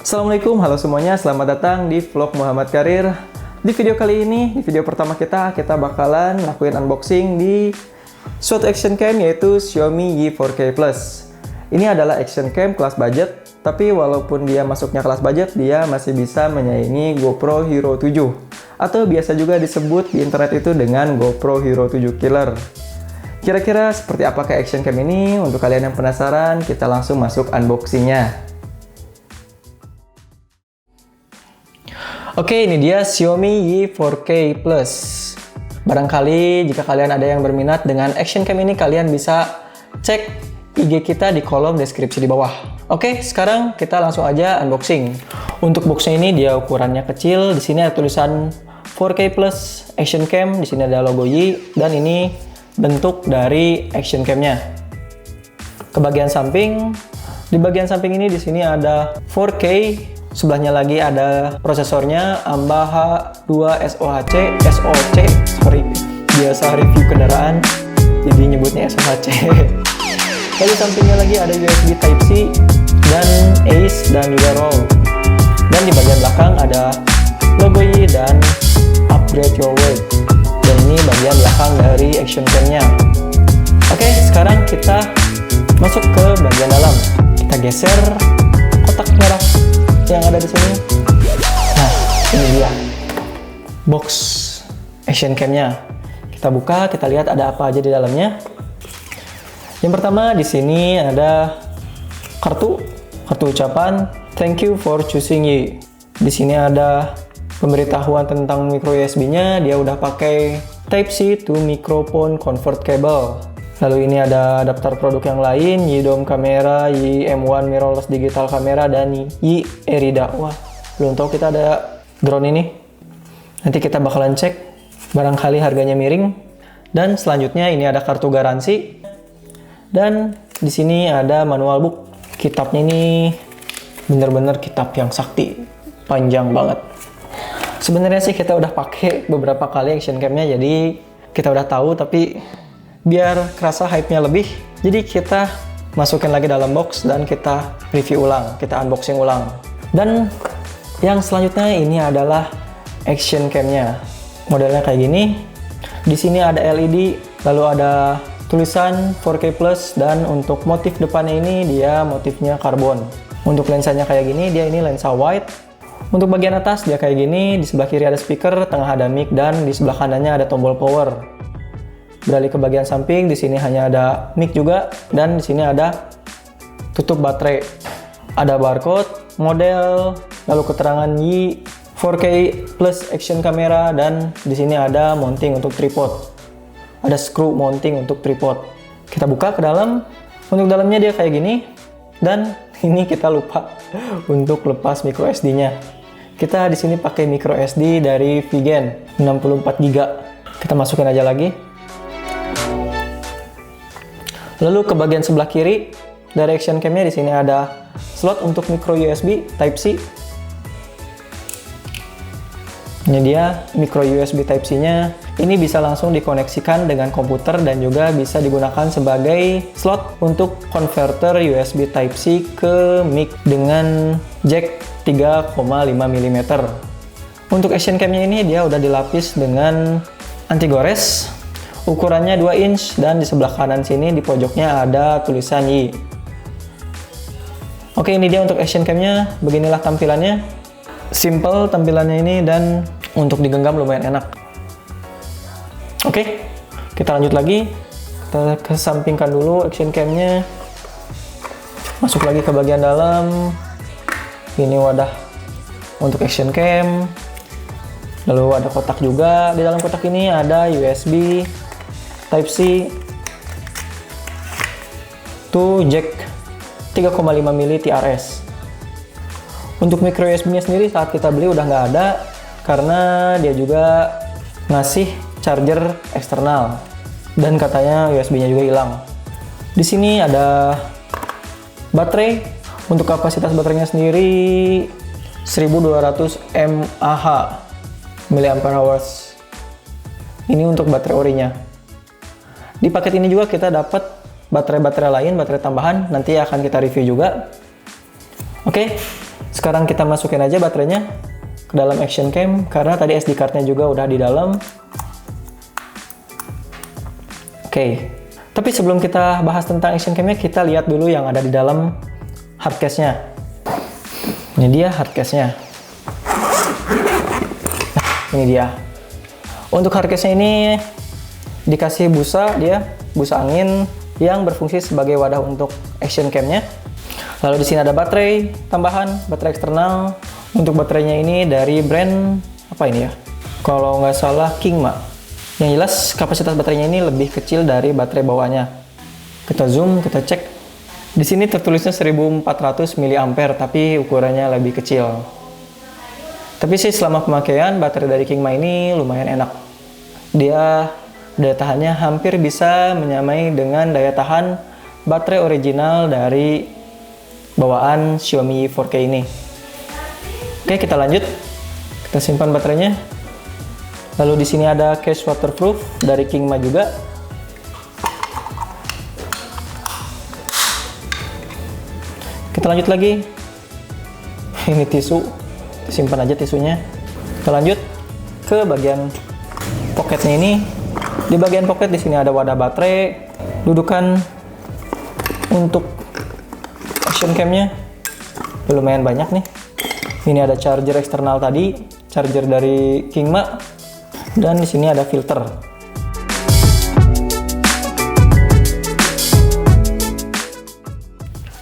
Assalamualaikum, halo semuanya, selamat datang di vlog Muhammad Karir. Di video kali ini, di video pertama kita bakalan lakuin unboxing di suatu action cam yaitu Xiaomi Y4K Plus. Ini adalah action cam kelas budget, tapi walaupun dia masuknya kelas budget, dia masih bisa menyaingi GoPro Hero 7 atau biasa juga disebut di internet itu dengan GoPro Hero 7 Killer. Kira-kira seperti apakah action cam ini? Untuk kalian yang penasaran, kita langsung masuk unboxingnya. Oke, ini dia Xiaomi Y4K Plus. Barangkali jika kalian ada yang berminat dengan action cam ini, kalian bisa cek IG kita di kolom deskripsi di bawah. Oke, sekarang kita langsung aja unboxing. Untuk boxnya ini dia ukurannya kecil. Di sini ada tulisan 4K Plus action cam. Di sini ada logo Y dan ini bentuk dari action camnya. Ke bagian samping, di bagian samping ini di sini ada 4K. Sebelahnya lagi ada prosesornya AMBA H2 SoC, biasa review kendaraan jadi nyebutnya SoC. Lalu sampingnya lagi ada USB Type-C dan ACE dan juga ROM. Dan di bagian belakang ada logo Y dan Upgrade Your World. Dan ini bagian belakang dari action cam-nya. Oke, sekarang kita masuk ke bagian dalam. Kita geser kotak merah yang ada di sini. Nah, ini dia box action cam-nya. Kita buka, kita lihat ada apa aja di dalamnya. Yang pertama di sini ada kartu ucapan thank you for choosing Y. Di sini ada pemberitahuan tentang micro USB-nya, dia udah pakai Type-C to microphone convert cable. Lalu ini ada daftar produk yang lain, Y Dome kamera, Y M1 mirrorless digital kamera, dan Y Erida. Wah, belum tahu kita ada drone ini. Nanti kita bakalan cek, barangkali harganya miring. Dan selanjutnya ini ada kartu garansi. Dan di sini ada manual book. Kitabnya ini bener-bener kitab yang sakti, panjang banget. Sebenarnya sih kita udah pakai beberapa kali action cam-nya, jadi kita udah tahu, tapi biar kerasa hype-nya lebih, jadi kita masukin lagi dalam box dan kita review ulang, kita unboxing ulang. Dan yang selanjutnya ini adalah action cam-nya. Modelnya kayak gini. Di sini ada LED, lalu ada tulisan 4K Plus, dan untuk motif depannya ini dia motifnya karbon. Untuk lensanya kayak gini, dia ini lensa wide. Untuk bagian atas dia kayak gini, di sebelah kiri ada speaker, tengah ada mic, dan di sebelah kanannya ada tombol power. Beralih ke bagian samping, di sini hanya ada mic juga, dan di sini ada tutup baterai. Ada barcode, model, lalu keterangan Y 4K Plus action camera, dan di sini ada mounting untuk tripod. Ada screw mounting untuk tripod. Kita buka ke dalam. Untuk dalamnya dia kayak gini, dan ini kita lupa untuk lepas micro SD-nya. Kita di sini pakai micro SD dari Vigen 64 GB. Kita masukin aja lagi. Lalu ke bagian sebelah kiri dari action cam-nya di sini ada slot untuk micro USB Type-C. Ini dia micro USB Type-C-nya. Ini bisa langsung dikoneksikan dengan komputer dan juga bisa digunakan sebagai slot untuk konverter USB Type-C ke mic dengan jack 3,5 mm. Untuk action cam-nya ini dia udah dilapis dengan anti gores. Ukurannya 2 inch dan di sebelah kanan sini di pojoknya ada tulisan Y. Oke, ini dia untuk action cam-nya. Beginilah tampilannya. Simple tampilannya ini dan untuk digenggam lumayan enak. Oke, kita lanjut lagi. Kita kesampingkan dulu action cam-nya. Masuk lagi ke bagian dalam. Ini wadah untuk action cam. Lalu ada kotak juga. Di dalam kotak ini ada USB Type-C to jack 3,5 mm TRS. Untuk micro USB-nya sendiri saat kita beli udah nggak ada karena dia juga ngasih charger eksternal dan katanya USB-nya juga hilang. Di sini ada baterai. Untuk kapasitas baterainya sendiri 1200 mAh. Ini untuk baterai orinya. Di paket ini juga kita dapat baterai-baterai lain, baterai tambahan, nanti akan kita review juga. Oke, Sekarang kita masukin aja baterainya ke dalam action cam, karena tadi SD card-nya juga udah di dalam. Oke, tapi sebelum kita bahas tentang action cam-nya, kita lihat dulu yang ada di dalam hard case-nya. Ini dia hard case-nya. Nah, ini dia. Untuk hard case-nya ini dikasih busa, busa angin yang berfungsi sebagai wadah untuk action cam-nya. Lalu di sini ada baterai tambahan, baterai eksternal. Untuk baterainya ini dari brand apa ini ya? Kalau nggak salah Kingma. Yang jelas kapasitas baterainya ini lebih kecil dari baterai bawaannya. Kita zoom, kita cek. Di sini tertulisnya 1400 mAh, tapi ukurannya lebih kecil. Tapi sih selama pemakaian baterai dari Kingma ini lumayan enak. Dia daya tahannya hampir bisa menyamai dengan daya tahan baterai original dari bawaan Xiaomi 4K ini. Oke, kita lanjut. Kita simpan baterainya. Lalu di sini ada case waterproof dari Kingma juga. Kita lanjut lagi. Ini tisu. Simpan aja tisunya. Kita lanjut ke bagian pocketnya ini. Di bagian pocket di sini ada wadah baterai, dudukan untuk action cam-nya lumayan banyak nih. Ini ada charger eksternal tadi, charger dari Kingma, dan di sini ada filter.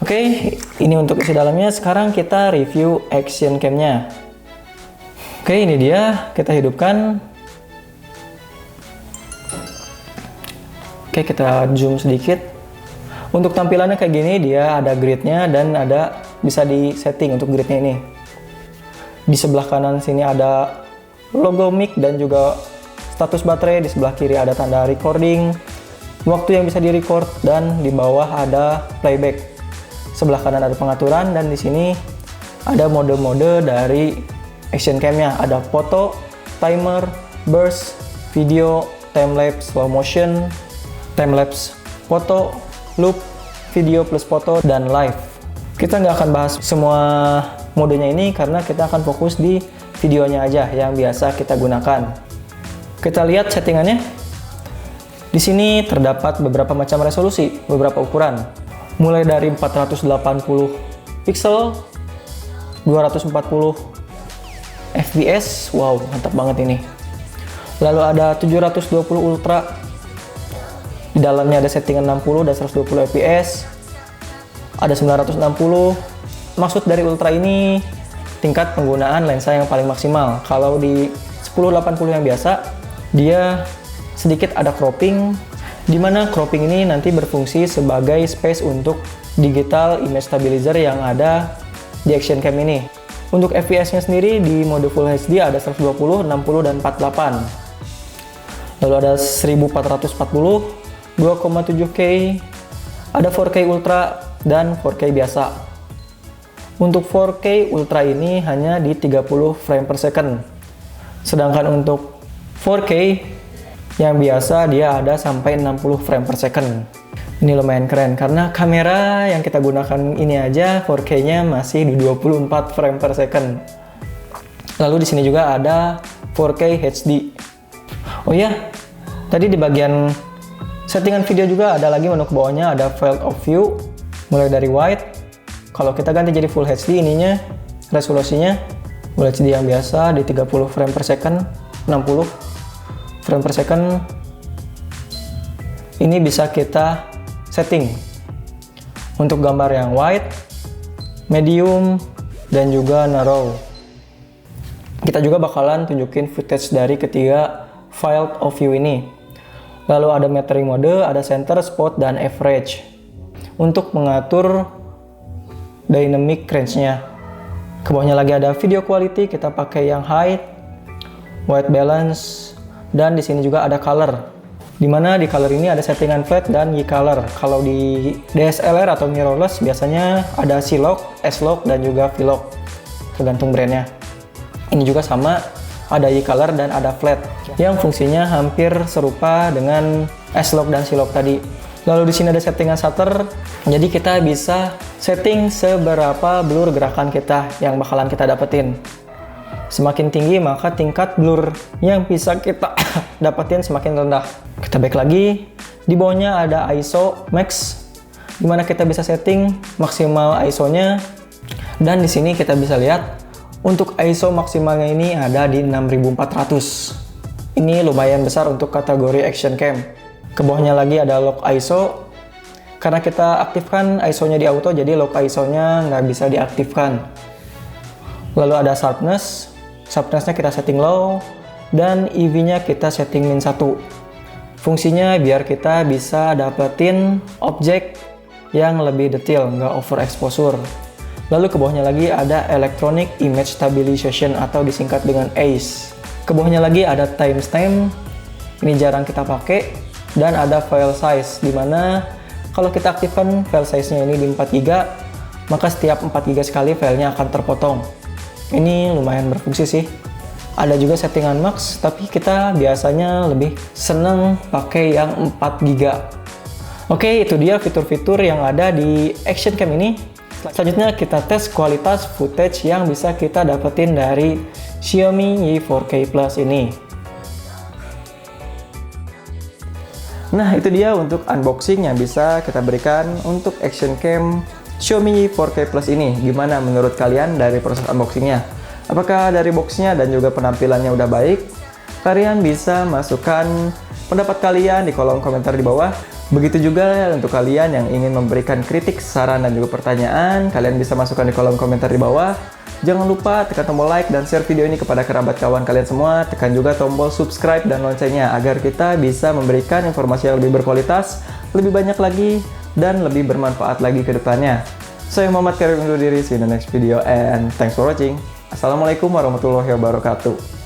Oke, ini untuk isi dalamnya. Sekarang kita review action cam-nya. Oke, ini dia, kita hidupkan. Oke, kita zoom sedikit. Untuk tampilannya kayak gini, dia ada gridnya dan ada bisa di setting untuk gridnya ini. Di sebelah kanan sini ada logo mic dan juga status baterai. Di sebelah kiri ada tanda recording, waktu yang bisa direcord, dan di bawah ada playback. Sebelah kanan ada pengaturan, dan di sini ada mode-mode dari action cam-nya. Ada foto, timer, burst, video, time lapse, slow motion, time lapse, foto, loop, video plus foto, dan live. Kita nggak akan bahas semua modenya ini karena kita akan fokus di videonya aja yang biasa kita gunakan. Kita lihat settingannya. Di sini terdapat beberapa macam resolusi, beberapa ukuran. Mulai dari 480 pixel, 240 fps, wow mantap banget ini. Lalu ada 720 ultra. Di dalamnya ada settingan 60 dan 120 fps. Ada 960. Maksud dari ultra ini tingkat penggunaan lensa yang paling maksimal. Kalau di 1080 yang biasa, dia sedikit ada cropping, di mana cropping ini nanti berfungsi sebagai space untuk digital image stabilizer yang ada di action cam ini. Untuk fps-nya sendiri di mode Full HD ada 120, 60, dan 48. Lalu ada 1440, 2,7K, ada 4K Ultra, dan 4K biasa. Untuk 4K Ultra ini hanya di 30 frame per second. Sedangkan untuk 4K yang biasa dia ada sampai 60 frame per second. Ini lumayan keren karena kamera yang kita gunakan ini aja 4K-nya masih di 24 frame per second. Lalu di sini juga ada 4K HD. Oh iya, tadi di bagian settingan video juga ada lagi menu ke bawahnya, ada field of view, mulai dari wide. Kalau kita ganti jadi Full HD ininya, resolusinya Full HD yang biasa di 30 frame per second, 60 frame per second. Ini bisa kita setting untuk gambar yang wide, medium, dan juga narrow. Kita juga bakalan tunjukin footage dari ketiga field of view ini. Lalu ada metering mode, ada center, spot, dan average. Untuk mengatur dynamic range-nya. Ke bawahnya lagi ada video quality, kita pakai yang high, white balance, dan di sini juga ada color. Dimana di color ini ada settingan flat dan Y-color. Kalau di DSLR atau mirrorless biasanya ada C-lock, S-lock, dan juga V-lock. Tergantung brandnya. Ini juga sama, ada Y-color dan ada flat. Yang fungsinya hampir serupa dengan S-lock dan C-lock tadi. Lalu di sini ada settingan shutter. Jadi kita bisa setting seberapa blur gerakan kita yang bakalan kita dapetin. Semakin tinggi maka tingkat blur yang bisa kita dapetin semakin rendah. Kita back lagi. Di bawahnya ada ISO max, dimana kita bisa setting maksimal ISO-nya. Dan di sini kita bisa lihat untuk ISO maksimalnya ini ada di 6400. Ini lumayan besar untuk kategori action cam. Ke bawahnya lagi ada lock ISO. Karena kita aktifkan ISO-nya di auto, jadi lock ISO-nya nggak bisa diaktifkan. Lalu ada sharpness. Sharpness-nya kita setting low. Dan EV-nya kita setting min 1. Fungsinya biar kita bisa dapetin objek yang lebih detail, nggak overexposure. Lalu ke bawahnya lagi ada Electronic Image Stabilization atau disingkat dengan AIS. Ke bawahnya lagi ada timestamp. Ini jarang kita pakai. Dan ada file size, dimana kalau kita aktifkan file size-nya ini di 4 GB, maka setiap 4 GB sekali filenya akan terpotong. Ini lumayan berfungsi sih. Ada juga settingan max, tapi kita biasanya lebih seneng pakai yang 4 GB. Oke, itu dia fitur-fitur yang ada di action cam ini. Selanjutnya kita tes kualitas footage yang bisa kita dapetin dari Xiaomi Mi 4K Plus ini. Nah, itu dia untuk unboxing yang bisa kita berikan untuk action cam Xiaomi 4K Plus ini. Gimana menurut kalian dari proses unboxingnya? Apakah dari boxnya dan juga penampilannya udah baik? Kalian bisa masukkan pendapat kalian di kolom komentar di bawah. Begitu juga untuk kalian yang ingin memberikan kritik, saran, dan juga pertanyaan, kalian bisa masukkan di kolom komentar di bawah. Jangan lupa tekan tombol like dan share video ini kepada kerabat kawan kalian semua. Tekan juga tombol subscribe dan loncengnya agar kita bisa memberikan informasi yang lebih berkualitas, lebih banyak lagi, dan lebih bermanfaat lagi ke depannya. Saya Muhammad Karim undur diri, see you in the next video and thanks for watching. Assalamualaikum warahmatullahi wabarakatuh.